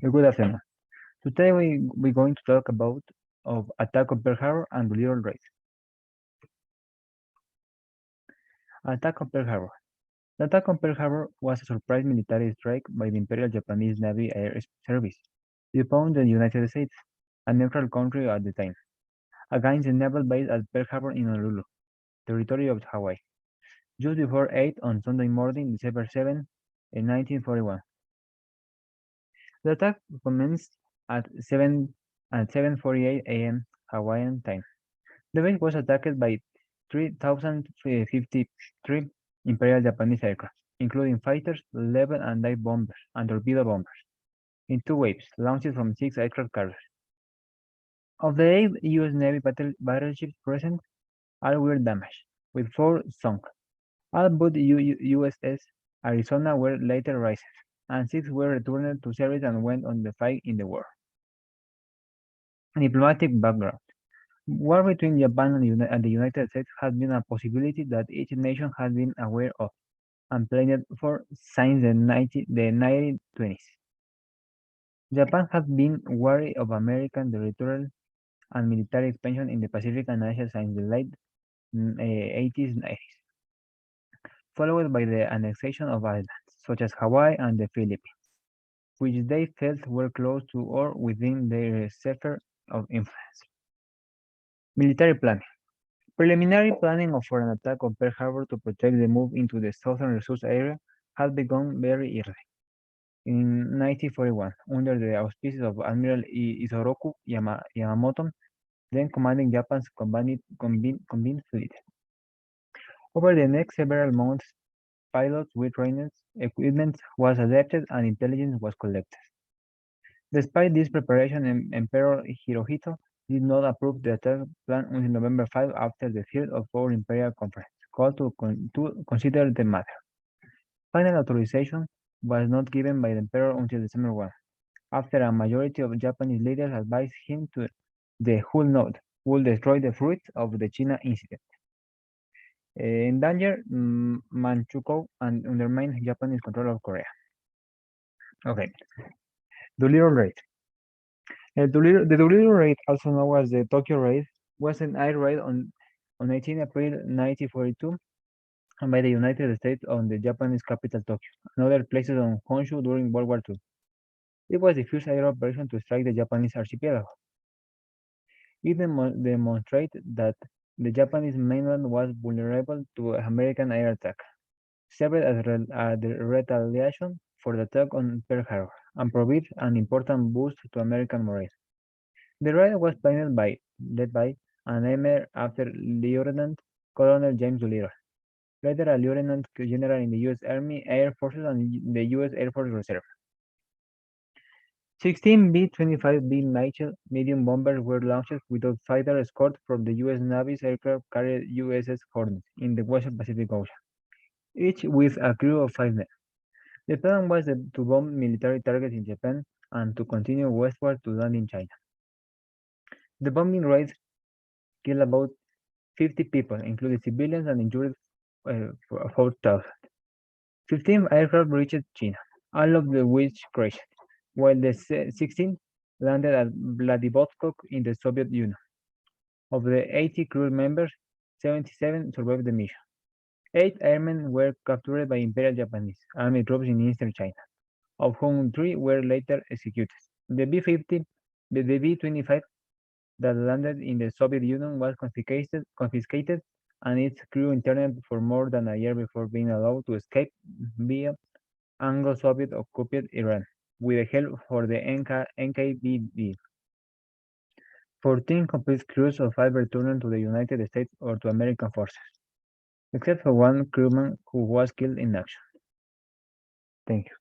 Good afternoon. Today we're going to talk about of attack on Pearl Harbor and Doolittle raid. Attack on Pearl Harbor. The attack on Pearl Harbor was a surprise military strike by the Imperial Japanese Navy Air Service upon the United States, a neutral country at the time, against the naval base at Pearl Harbor in Honolulu, territory of Hawaii, just before 8 on Sunday morning, December 7, in 1941. The attack commenced at 7:48 a.m. Hawaiian time. The base was attacked by 3,053 Imperial Japanese aircraft, including fighters, level and dive bombers, and torpedo bombers, in two waves, launched from 6 aircraft carriers. Of the 8 U.S. Navy battleships present, all were damaged, with 4 sunk. All but USS Arizona were later raised, and 6 were returned to service and went on to fight in the war. Diplomatic background. War between Japan and the United States has been a possibility that each nation has been aware of and planned for since the 1920s. Japan has been wary of American territorial and military expansion in the Pacific and Asia since the late 80s and 90s, followed by the annexation of islands such as Hawaii and the Philippines, which they felt were close to or within their sphere of influence. Military planning. Preliminary planning for an attack on Pearl Harbor to protect the move into the southern resource area had begun very early. In 1941, under the auspices of Admiral Isoroku Yamamoto, then commanding Japan's combined fleet. Over the next several months, pilots with trained equipment was adapted and intelligence was collected. Despite this preparation, Emperor Hirohito did not approve the attack plan until November 5 after the Field of Four Imperial Conference called to consider the matter. Final authorization was not given by the Emperor until December 1, after a majority of Japanese leaders advised him to the whole note would destroy the fruits of the China incident. Endanger Manchukuo and undermine Japanese control of Korea. Okay, Doolittle raid. The Doolittle raid, also known as the Tokyo raid, was an air raid on 18 April 1942 by the United States on the Japanese capital Tokyo and other places on Honshu during World War II. It was the first air operation to strike the Japanese archipelago. It demonstrated that the Japanese mainland was vulnerable to American air attack, served as the retaliation for the attack on Pearl Harbor, and provided an important boost to American morale. The raid was led by and named after Lieutenant Colonel James Doolittle, later a lieutenant general in the U.S. Army Air Forces and the U.S. Air Force Reserve. 16 B-25B Mitchell medium bombers were launched without fighter escort from the U.S. Navy's aircraft carrier USS Hornet in the Western Pacific Ocean, each with a crew of 5 men. The plan was to bomb military targets in Japan and to continue westward to land in China. The bombing raids killed about 50 people, including civilians, and injured 4,000. 15 aircraft reached China, all of which crashed, while the 16 landed at Vladivostok in the Soviet Union. Of the 80 crew members, 77 survived the mission. 8 airmen were captured by Imperial Japanese Army troops in eastern China, of whom 3 were later executed. The B-25 that landed in the Soviet Union was confiscated and its crew interned for more than a year before being allowed to escape via Anglo-Soviet occupied Iran, with the help for the NKVD. 14 complete crews of 5 returned to the United States or to American forces, except for 1 crewman who was killed in action. Thank you.